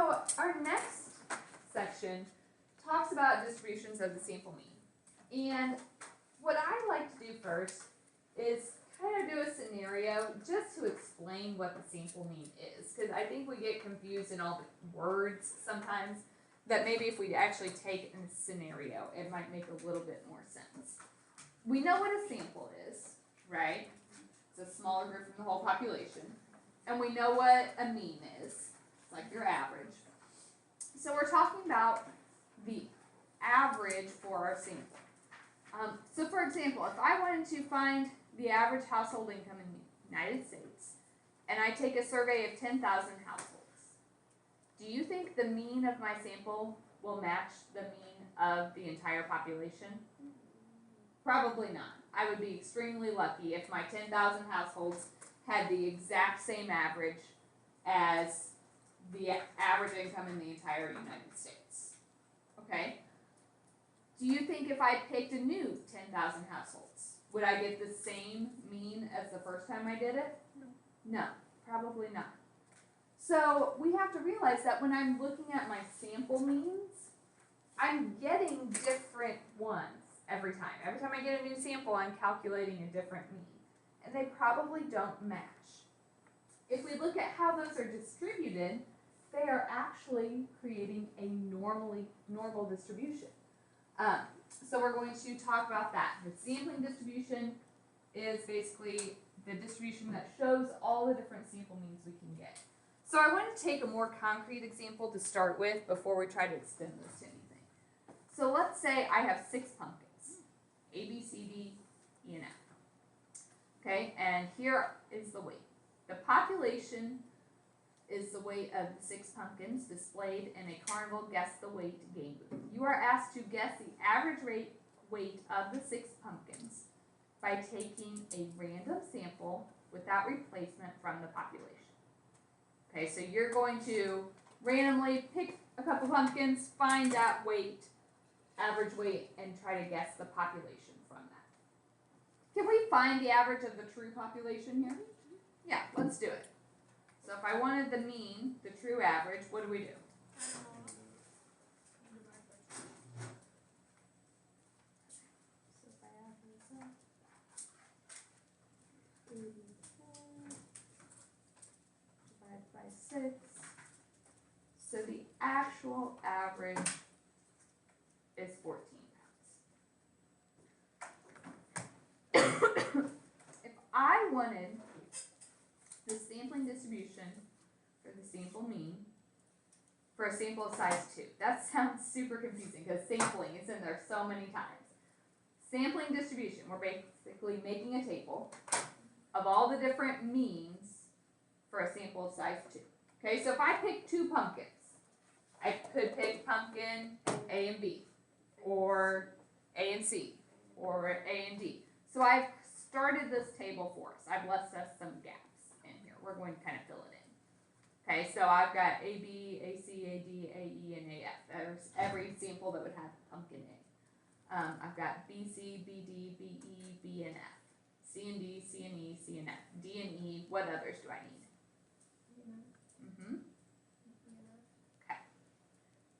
So our next section talks about distributions of the sample mean. And what I like to do first is kind of do a scenario just to explain what the sample mean is, because I think we get confused in all the words sometimes, that maybe if we actually take a scenario, it might make a little bit more sense. We know what a sample is, right? It's a smaller group from the whole population. And we know what a mean is. It's like your average. So we're talking about the average for our sample. So for example, if I wanted to find the average household income in the United States, and I take a survey of 10,000 households, do you think the mean of my sample will match the mean of the entire population? Probably not. I would be extremely lucky if my 10,000 households had the exact same average as the average income in the entire United States. Okay? Do you think if I picked a new 10,000 households, would I get the same mean as the first time I did it? No, probably not. So we have to realize that when I'm looking at my sample means, I'm getting different ones every time. Every time I get a new sample, I'm calculating a different mean. And they probably don't match. If we look at how those are distributed, they are actually creating a normal distribution. So we're going to talk about that. The sampling distribution is basically the distribution that shows all the different sample means we can get. So I want to take a more concrete example to start with before we try to extend this to anything. So let's say I have 6 pumpkins, A, B, C, D, E, and F. Okay, and here is the weight. The population is the weight of the 6 pumpkins displayed in a carnival guess the weight game booth. You are asked to guess the average weight of the 6 pumpkins by taking a random sample without replacement from the population. Okay, so you're going to randomly pick a couple pumpkins, find that weight, average weight, and try to guess the population from that. Can we find the average of the true population here? Yeah, let's do it. So if I wanted the mean, the true average, what do we do? So if I add this up, 84 divided by 6. So the actual average is 14 pounds. If I wanted the sampling distribution for the sample mean for a sample of size 2. That sounds super confusing because sampling is in there so many times. Sampling distribution, we're basically making a table of all the different means for a sample of size 2. Okay, so if I pick 2 pumpkins, I could pick pumpkin A and B, or A and C, or A and D. So I've started this table for us. I've left us some gaps. We're going to kind of fill it in. Okay, so I've got A, B, A, C, A, D, A, E, and A, F. There's every sample that would have pumpkin A. I've got B, C, B, D, B, E, B, and F. C and D, C and E, C and F. D and E, what others do I need? Okay.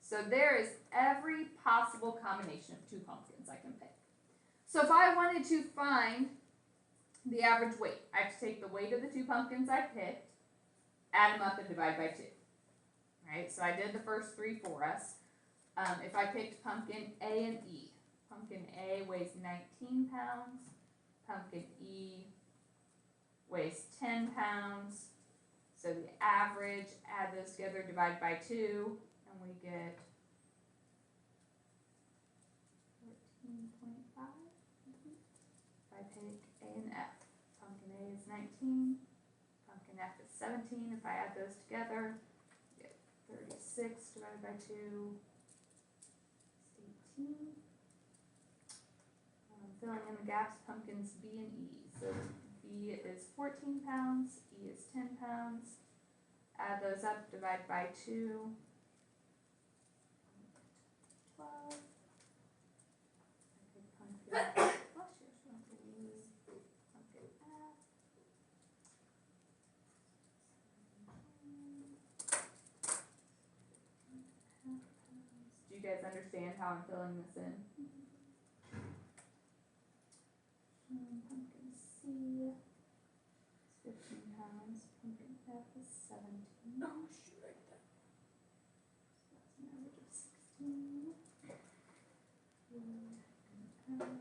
So there is every possible combination of 2 pumpkins I can pick. So if I wanted to find the average weight, I have to take the weight of the 2 pumpkins I picked, add them up, and divide by 2. Right? So I did the first 3 for us. If I picked pumpkin A and E, pumpkin A weighs 19 pounds, pumpkin E weighs 10 pounds. So the average, add those together, divide by 2, and we get 14.5. If I pick A and F, pumpkin A is 19, pumpkin F is 17. If I add those together, you get 36 divided by 2 is 18. Filling in the gaps, pumpkins B and E. So B is 14 pounds, E is 10 pounds. Add those up, divide by 2, 12. I pick pumpkin. guys understand how I'm filling this in. Pumpkin C is 15 pounds. Pumpkin F is 17. Oh, shoot, right there. So that's an average of 16. And F.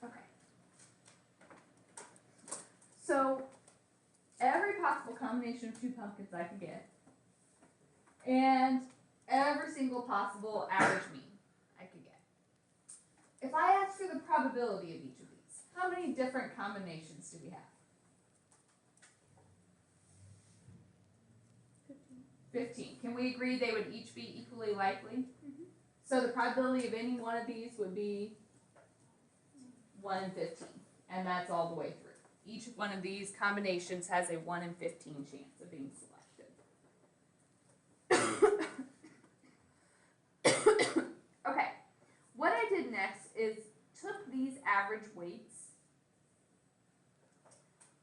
Okay. So every possible combination of two pumpkins I can get, and every single possible average mean I could get. If I ask for the probability of each of these, how many different combinations do we have? 15. Can we agree they would each be equally likely? So the probability of any one of these would be 1 in 15, and that's all the way through. Each one of these combinations has a 1 in 15 chance of being selected. Okay, what I did next is took these average weights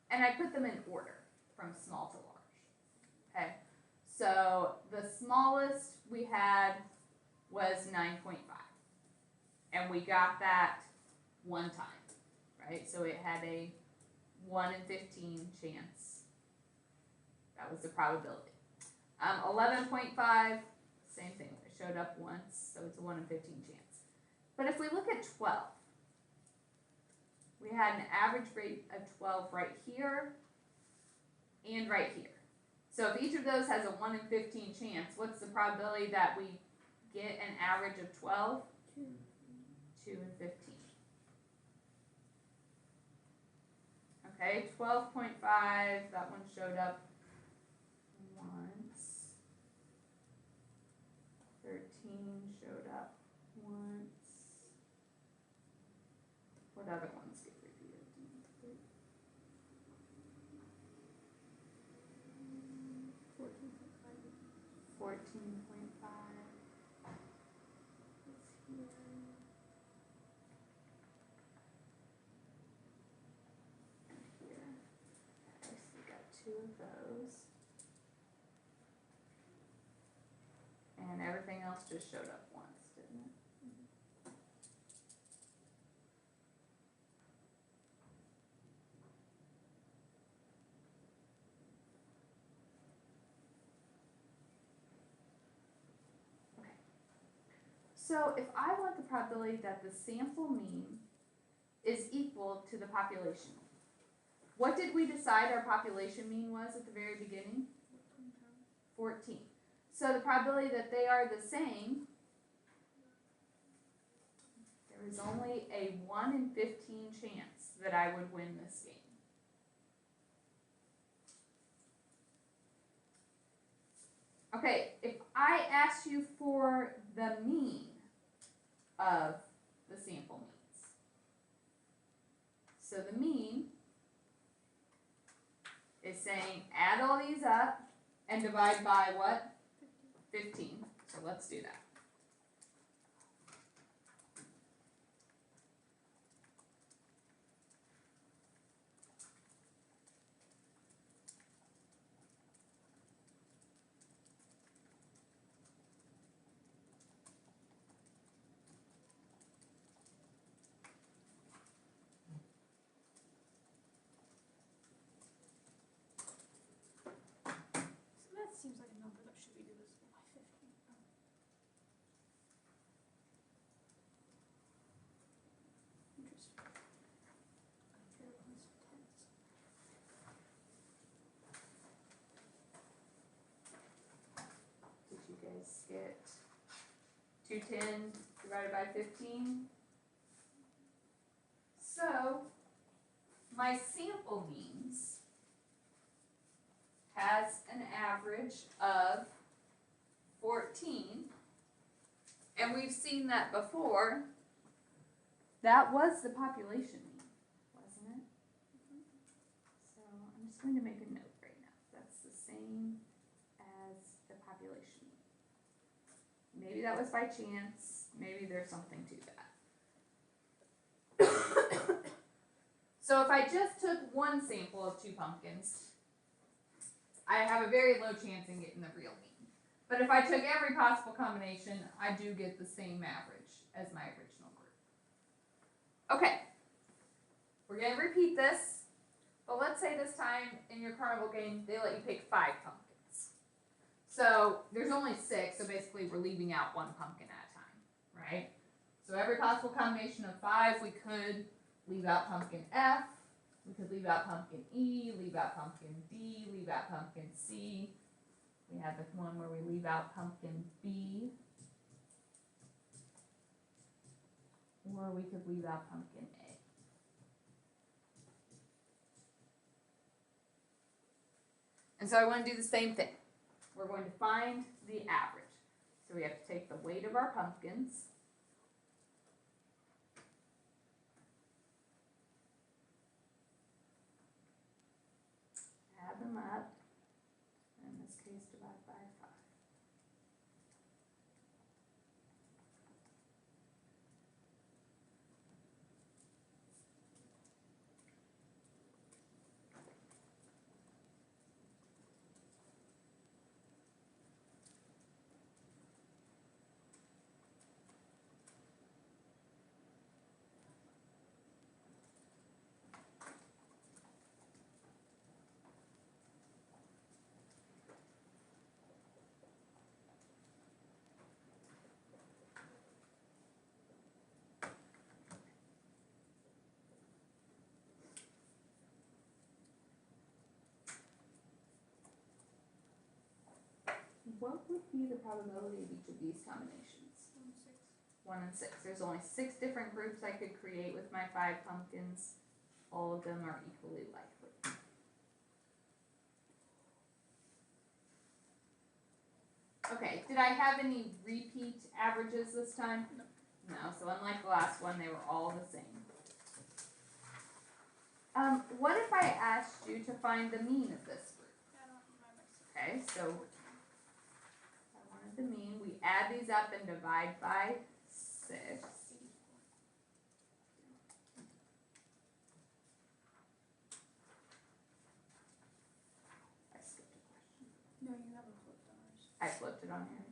and I put them in order from small to large. Okay, so the smallest we had was 9.5, and we got that one time, right? So it had a 1 in 15 chance. That was the probability. 11.5, same thing. It showed up once, so it's a 1 in 15 chance. But if we look at 12, we had an average rate of 12 right here and right here. So if each of those has a 1 in 15 chance, what's the probability that we get an average of 12? 2 in 15. Okay, 12.5, that one showed up once. 13 showed up once. What other ones get repeated? 14.5. Is here. And here. Okay, so we got 2 of those. And everything else just showed up once, didn't it? Okay. So if I want the probability that the sample mean is equal to the population mean, what did we decide our population mean was at the very beginning? 14. So the probability that they are the same, there is only a 1 in 15 chance that I would win this game. Okay, if I asked you for the mean of the sample means, so the mean is saying add all these up and divide by what? 15. So let's do that. So that seems like a number that should be divisible by 15. Interesting. Compare ones to tens. Did you guys get 210 divided by 15? So my sample means has an average of 14, and we've seen that before. That was the population mean, wasn't it? So I'm just going to make a note right now. That's the same as the population mean. Maybe that was by chance. Maybe there's something to that. So if I just took one sample of 2 pumpkins, I have a very low chance in getting the real mean. But if I took every possible combination, I do get the same average as my original group. Okay, we're gonna repeat this, but let's say this time in your carnival game, they let you pick 5 pumpkins. So there's only 6, so basically we're leaving out 1 pumpkin at a time, right? So every possible combination of 5, we could leave out pumpkin F, we could leave out pumpkin E, leave out pumpkin D, leave out pumpkin C. We have the one where we leave out pumpkin B. Or we could leave out pumpkin A. And so I want to do the same thing. We're going to find the average. So we have to take the weight of our pumpkins. Add them up. In this case, divide by 5. What would be the probability of each of these combinations? 1 and 6. There's only 6 different groups I could create with my 5 pumpkins. All of them are equally likely. Okay, did I have any repeat averages this time? No. No, so unlike the last one, they were all the same. What if I asked you to find the mean of this group? Okay, so I wanted the mean. We add these up and divide by 6. I skipped a question. No, you haven't flipped ours. I flipped it on yours.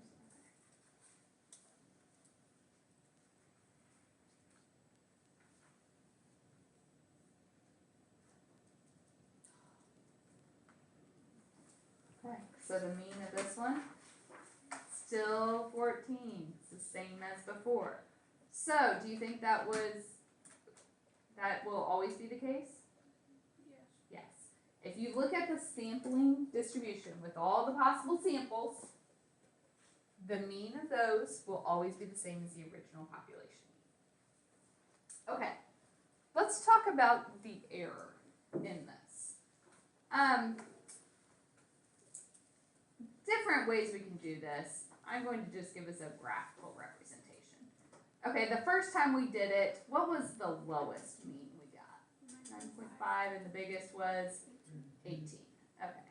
Okay, so the mean of this one, still 14. It's the same as before. So, do you think that will always be the case? Yes. Yes. If you look at the sampling distribution with all the possible samples, the mean of those will always be the same as the original population. Okay, let's talk about the error in this. Different ways we can do this. I'm going to just give us a graphical representation. Okay, the first time we did it, what was the lowest mean we got? 9.5, and the biggest was 18. Okay.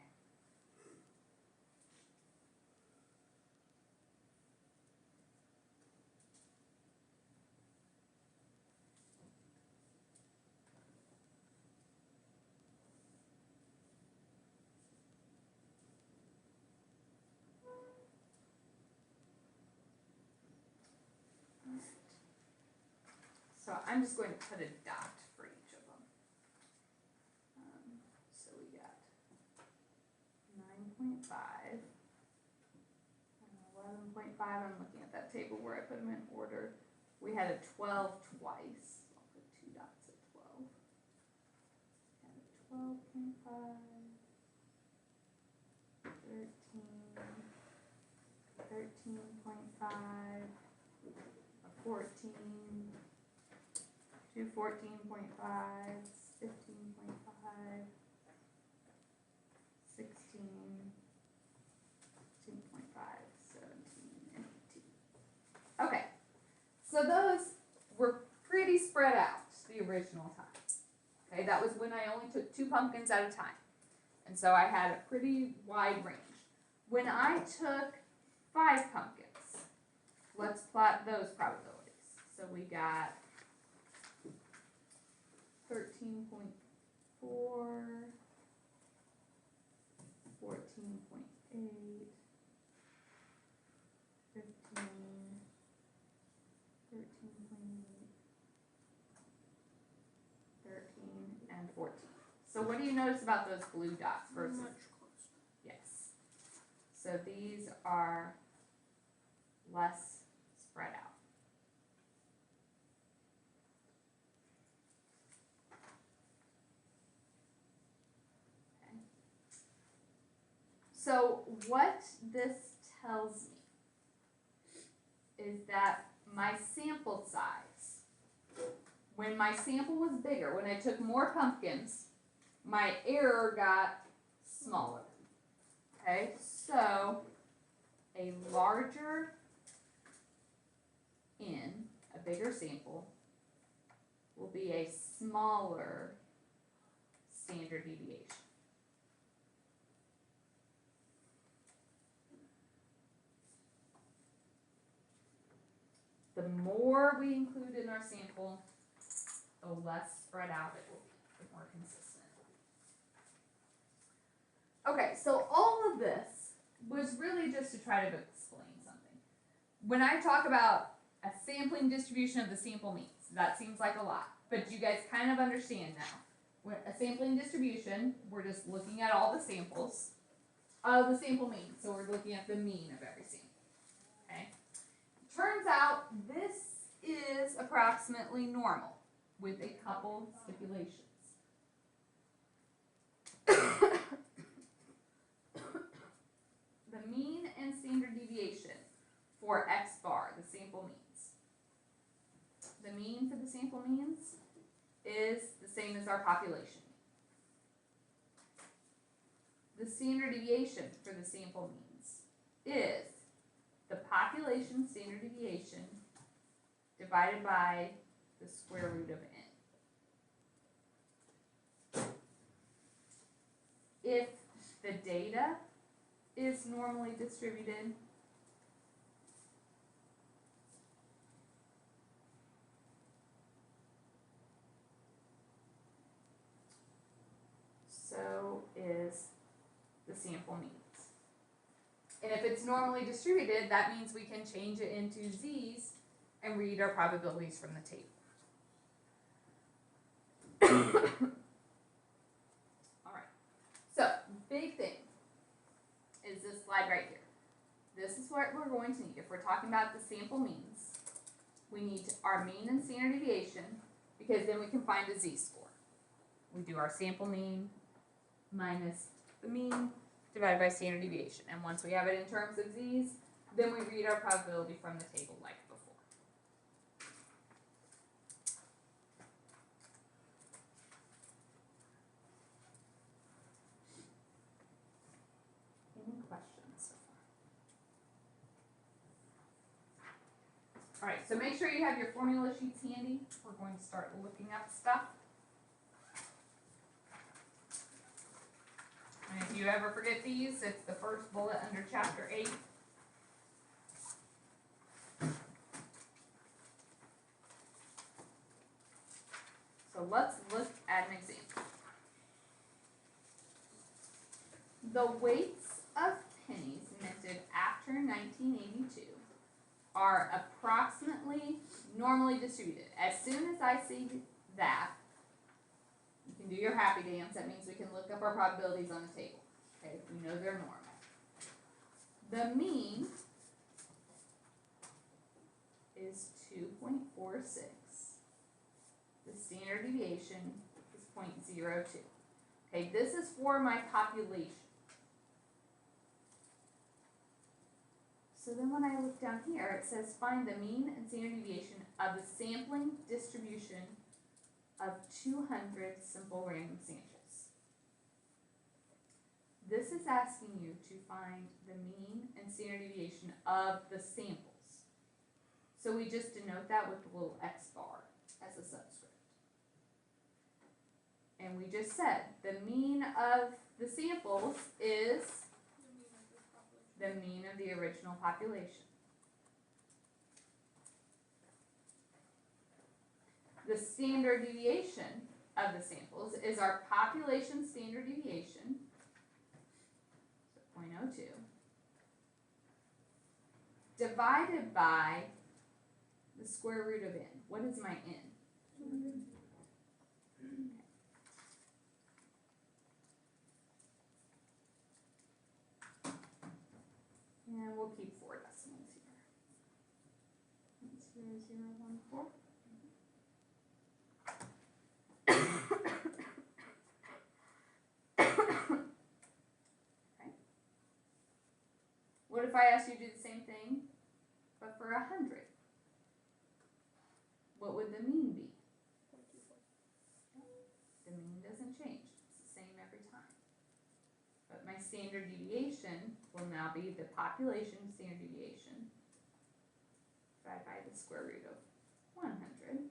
So I'm just going to put a dot for each of them. So we got 9.5 and 11.5. I'm looking at that table where I put them in order. We had a 12 twice. I'll put 2 dots at 12. And a 12.5, 13, 13.5, a 14. 2 14.5, 15.5, 16, 16.5, 17, and 18. Okay, so those were pretty spread out the original time. Okay, that was when I only took 2 pumpkins at a time. And so I had a pretty wide range. When I took 5 pumpkins, let's plot those probabilities. So we got 13.4, 14.8, 15, 13.8, 13, and 14. So what do you notice about those blue dots versus? Much closer. Yes. So these are less spread out. Okay. So what this tells me is that my sample size, when my sample was bigger, when I took more pumpkins, my error got smaller. Okay, so a larger N, a bigger sample, will be a smaller standard deviation. The more we include in our sample, the less spread out it will be, the more consistent. Okay, so all of this was really just to try to explain something. When I talk about a sampling distribution of the sample means, that seems like a lot, but you guys kind of understand now. When a sampling distribution, we're just looking at all the samples of the sample mean, so we're looking at the mean of every sample. Okay? Turns out this is approximately normal with a couple stipulations. The mean and standard deviation for X bar, the sample means. The mean for the sample means is the same as our population mean. The standard deviation for the sample means is the population standard deviation divided by the square root of n. If the data is normally distributed, so is the sample means. And if it's normally distributed, that means we can change it into z's and read our probabilities from the table. Alright, so big thing is this slide right here. This is what we're going to need. If we're talking about the sample means, we need our mean and standard deviation, because then we can find a z-score. We do our sample mean minus the mean divided by standard deviation. And once we have it in terms of z's, then we read our probability from the table like before. Any questions so far? All right, so make sure you have your formula sheets handy. We're going to start looking up stuff. And if you ever forget these, it's the first bullet under chapter 8. So let's look at an example. The weights of pennies minted after 1982 are approximately normally distributed. As soon as I see that, you can do your happy dance. That means we can look up our probabilities on the table. Okay, we know they're normal. The mean is 2.46. The standard deviation is 0.02. Okay, this is for my population. So then when I look down here, it says find the mean and standard deviation of the sampling distribution of 200 simple random samples. This is asking you to find the mean and standard deviation of the samples. So we just denote that with the little X bar as a subscript. And we just said the mean of the samples is the mean of the original population. The standard deviation of the samples is our population standard deviation, so 0.02, divided by the square root of n. What is my n? 200. And we'll keep 4 decimals here. 0.0014. Okay. What if I asked you to do the same thing, but for 100? What would the mean be? 0.24. The mean doesn't change. It's the same every time. But my standard deviation will now be the population standard deviation divided by the square root of 100.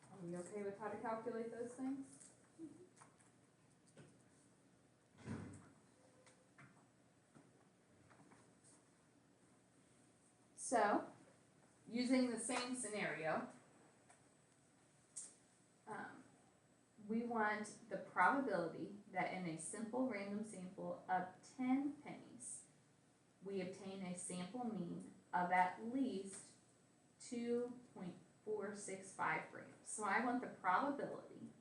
Are we okay with how to calculate those things? So, using the same scenario, we want the probability that in a simple random sample of 10 pennies, we obtain a sample mean of at least 2.465 grams. So I want the probability,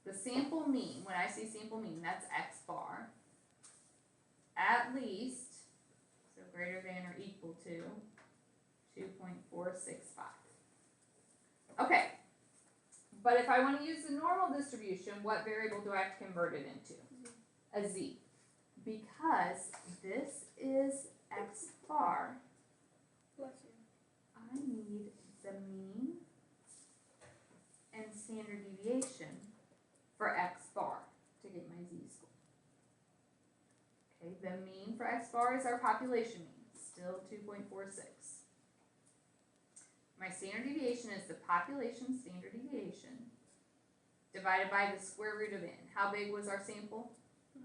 the sample mean, when I say sample mean, that's x bar, at least, so greater than or equal to 2.465. Okay, but if I want to use the normal distribution, what variable do I have to convert it into? A z. Because this is x bar, Bless you. I need the mean and standard deviation for x bar to get my z score. Okay, the mean for x bar is our population mean, still 2.46. My standard deviation is the population standard deviation divided by the square root of n. How big was our sample? 10.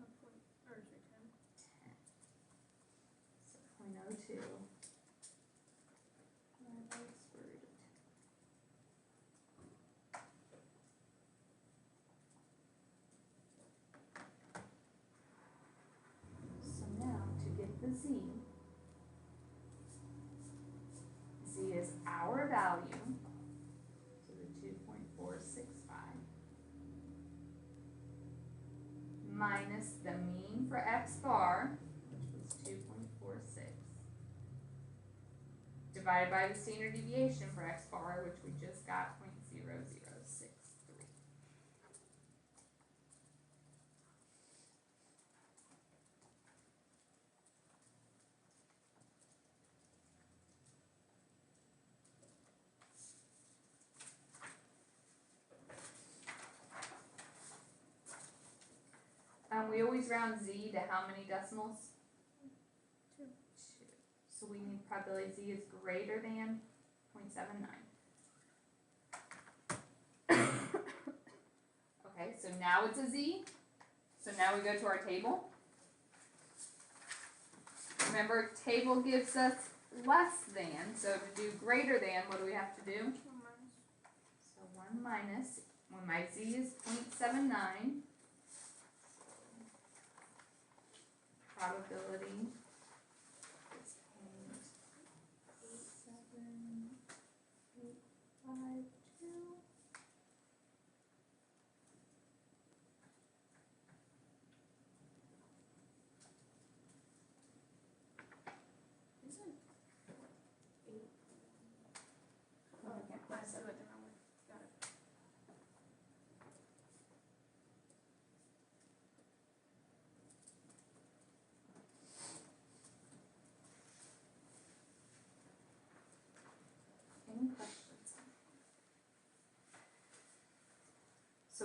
10. So 0.02 divided by the square root of 10. So now to get the z is our value, so the 2.465, minus the mean for x bar, which was 2.46, divided by the standard deviation for x bar, which we just got 0.0063. We always round z to how many decimals? 2. 2. So we need probability z is greater than 0.79. Okay, so now it's a z. So now we go to our table. Remember, table gives us less than, so to do greater than, what do we have to do? 1 minus. So 1 minus, when my z is 0.79, probability is 0.87852. Isn't 8? Oh, yeah. I said it the wrong way. Got it.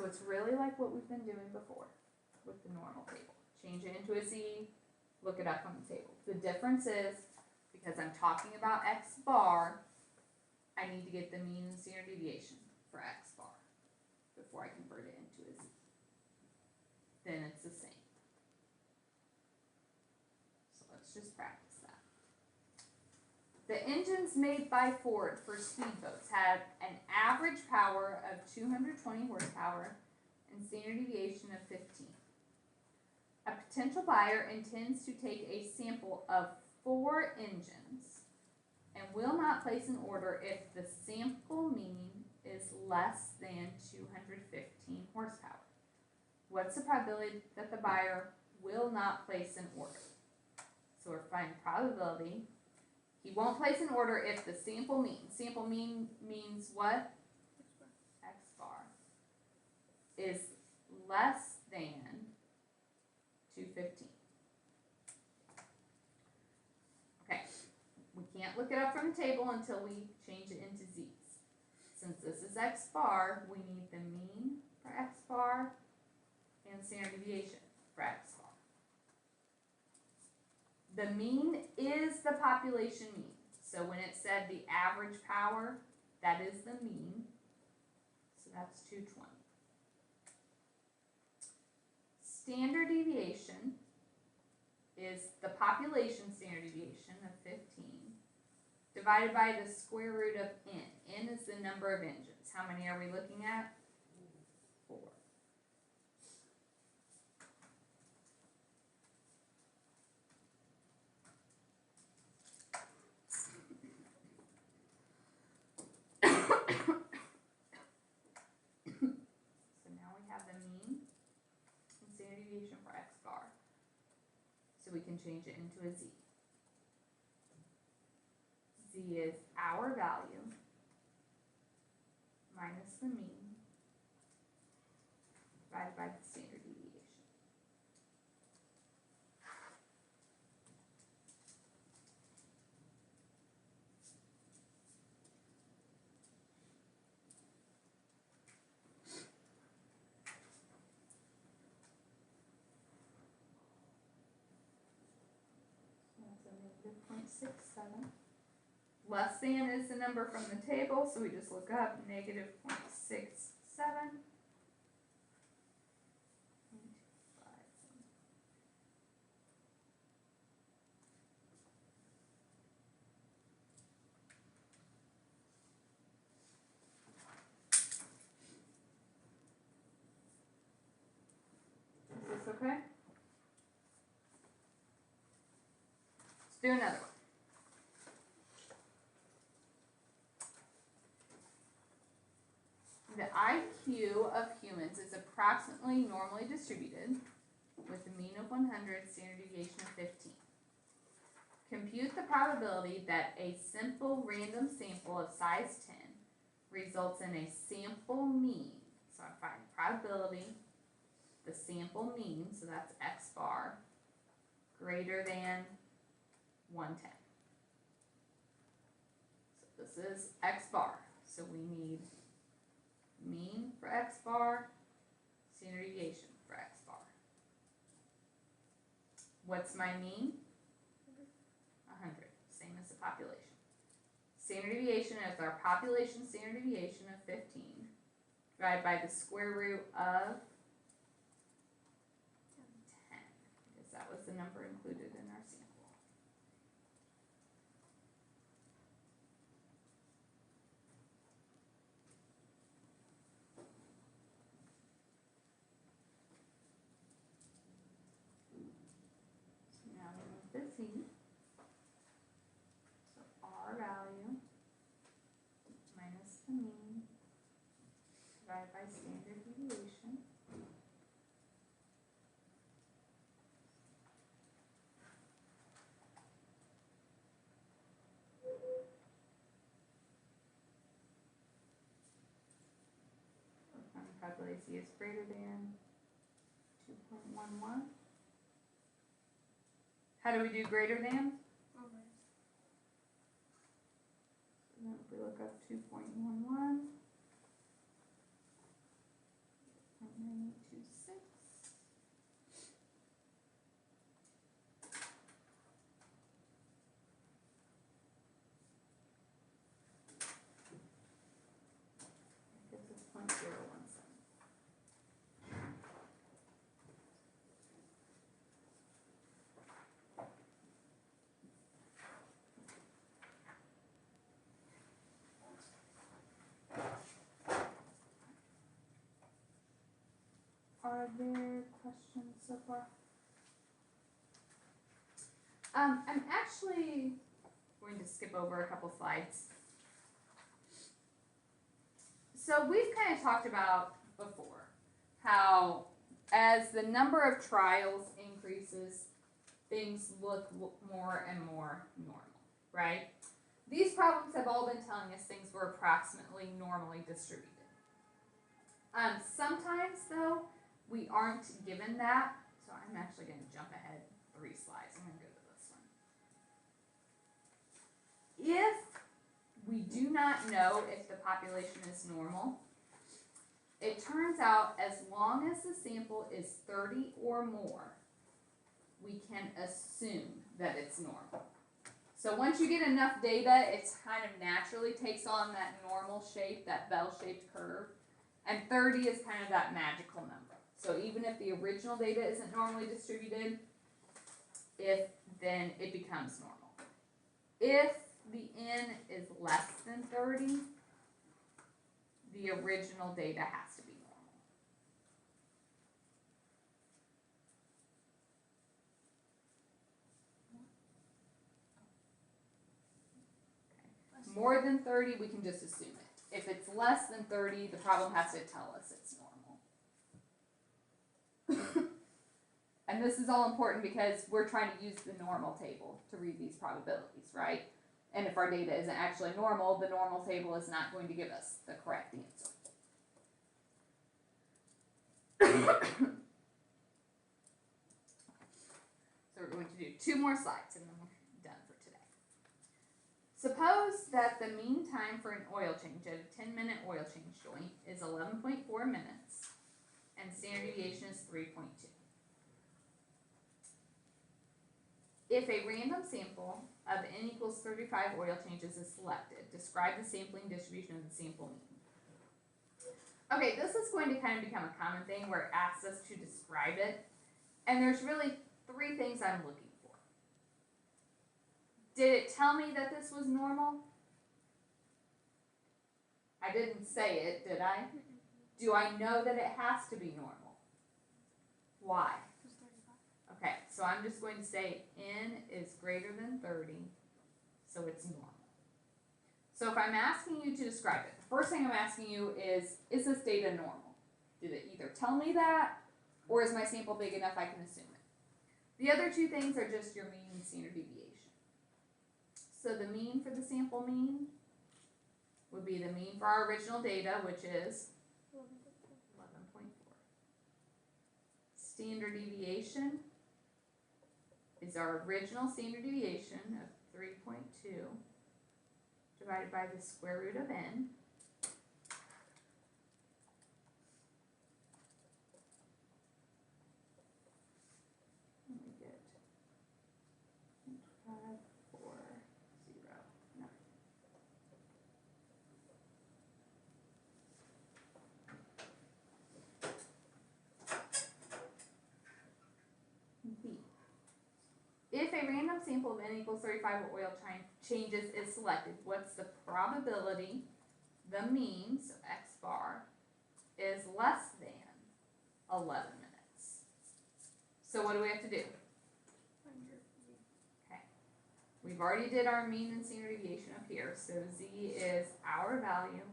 So it's really like what we've been doing before with the normal table. Change it into a Z, look it up on the table. The difference is, because I'm talking about X bar, I need to get the mean and standard deviation for X bar before I convert it into a Z. Then it's the same. So let's just practice that. The engines made by Ford for speedboats had an average power of 220 horsepower and standard deviation of 15. A potential buyer intends to take a sample of 4 engines and will not place an order if the sample mean is less than 215 horsepower. What's the probability that the buyer will not place an order? So we're finding probability. He won't place an order if the sample mean means what? X bar is less than 215. Okay, we can't look it up from the table until we change it into Z's. Since this is X bar, we need the mean for X bar and standard deviation for X bar. The mean is the population mean. So when it said the average power, that is the mean. So that's 220. Standard deviation is the population standard deviation of 15 divided by the square root of n. N is the number of engines. How many are we looking at? 4. So now we have the mean and standard deviation for X bar. So we can change it into a Z. Z is our value minus the mean divided by the standard deviation. So that's a negative 0.67. Less than is the number from the table, so we just look up negative 0.67. Is this okay? Let's do another one. The IQ of humans is approximately normally distributed with a mean of 100, standard deviation of 15. Compute the probability that a simple random sample of size 10 results in a sample mean. So I'm finding probability, the sample mean, so that's X bar, greater than 110. So this is X bar, so we need mean for X bar, standard deviation for X bar. What's my mean? 100, same as the population. Standard deviation is our population standard deviation of 15 divided by the square root of 10, because that was the number included in our sample. This Z, so our value minus the mean divided by standard deviation. And calculate Z is greater than 2.11. How do we do greater than? Okay. So then if we look up 2.11, 0.26. Gives us 0.017. Are there questions so far? I'm actually going to skip over a couple slides. So we've kind of talked about before how as the number of trials increases, things look more and more normal, right? These problems have all been telling us things were approximately normally distributed. Sometimes though, we aren't given that, so I'm actually going to jump ahead 3 slides. I'm going to go to this one. If we do not know if the population is normal, it turns out as long as the sample is 30 or more, we can assume that it's normal. So once you get enough data, it kind of naturally takes on that normal shape, that bell-shaped curve, and 30 is kind of that magical number. So even if the original data isn't normally distributed, then it becomes normal. If the n is less than 30, the original data has to be normal. Okay. More than 30, we can just assume it. If it's less than 30, the problem has to tell us it's normal. And this is all important because we're trying to use the normal table to read these probabilities, right? And if our data isn't actually normal, the normal table is not going to give us the correct answer. So we're going to do 2 more slides and then we're done for today. Suppose that the mean time for an oil change at a 10-minute oil change joint is 11.4 minutes and standard deviation is 3.2. If a random sample of n equals 35 oil changes is selected, describe the sampling distribution of the sample mean. Okay, this is going to kind of become a common thing where it asks us to describe it, and there's really 3 things I'm looking for. Did it tell me that this was normal? I didn't say it, did I? Do I know that it has to be normal? Why? Okay, so I'm just going to say n is greater than 30, so it's normal. So if I'm asking you to describe it, the first thing I'm asking you is this data normal? Did it either tell me that, or is my sample big enough I can assume it? The other 2 things are just your mean and standard deviation. So the mean for the sample mean would be the mean for our original data, which is 11.4. Standard deviation is our original standard deviation of 3.2 divided by the square root of n. And we get 5, 4, 0, 9. B. If a random sample of n equals 35 oil changes is selected, what's the probability the mean, so x bar, is less than 11 minutes? So what do we have to do? Okay, we've already did our mean and standard deviation up here, so z is our value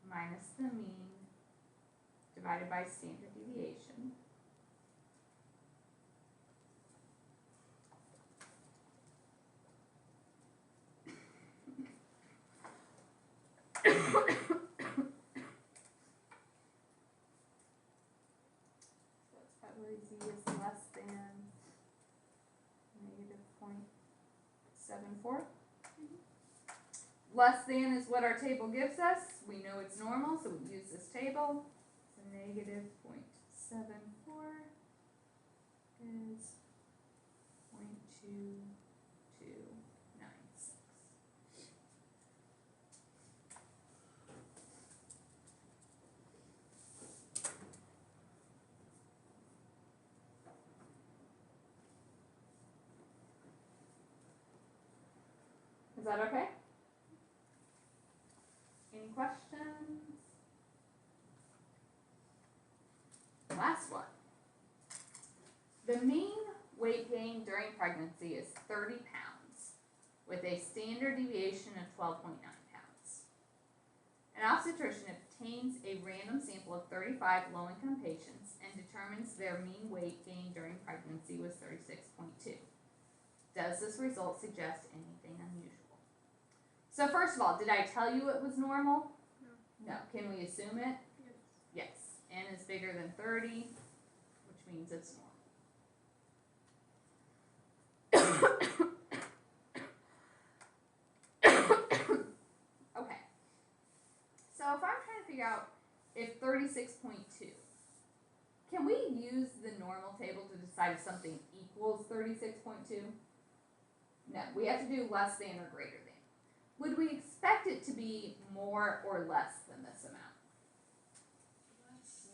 minus the mean divided by standard deviation. So it's probably z is less than negative 0.74. Less than is what our table gives us. We know it's normal, so we use this table. So negative 0.74 is 0.2296. Is that okay? Any questions? Last one. The mean weight gain during pregnancy is 30 pounds with a standard deviation of 12.9 pounds. An obstetrician obtains a random sample of 35 low-income patients and determines their mean weight gain during pregnancy was 36.2. Does this result suggest anything unusual? So first of all, did I tell you it was normal? No. No. Can we assume it? Yes. Yes. N is bigger than 30, which means it's normal. Okay. So if I'm trying to figure out if 36.2, can we use the normal table to decide if something equals 36.2? No, we have to do less than or greater than. Would we expect it to be more or less than this amount?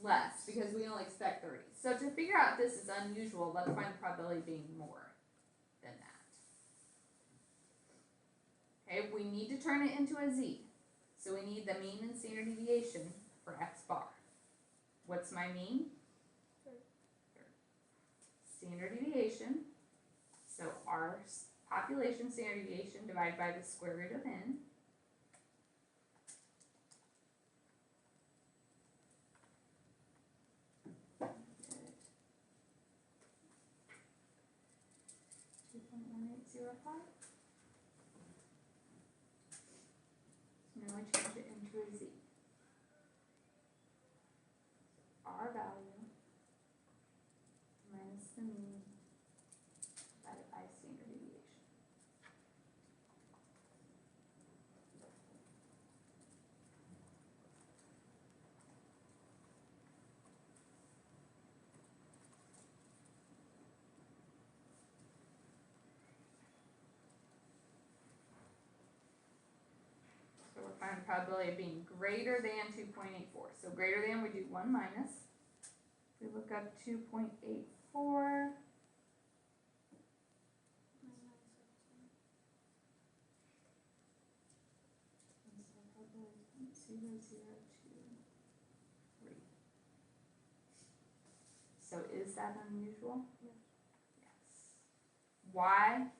Less, because we only expect 30. So to figure out if this is unusual, let's find the probability of being more than that. Okay, we need to turn it into a z. So we need the mean and standard deviation for x bar. What's my mean? 30. Standard deviation. So our population standard deviation divided by the square root of n. Now I change it into a z. R value minus the mean divided by standard deviation. So we're finding the probability of being greater than 2.84. So greater than, we do 1 minus. We look up 2.84. So is that unusual? Yes. Yes. Why?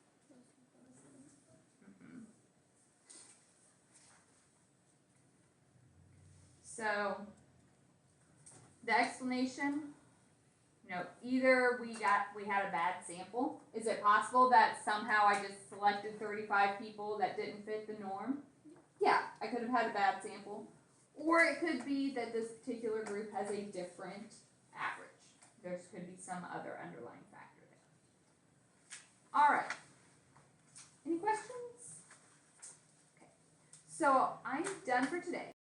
So the explanation, either we had a bad sample. Is it possible that somehow I just selected 35 people that didn't fit the norm? Yeah, I could have had a bad sample. Or it could be that this particular group has a different average. There could be some other underlying factor there. All right. Any questions? Okay. So I'm done for today.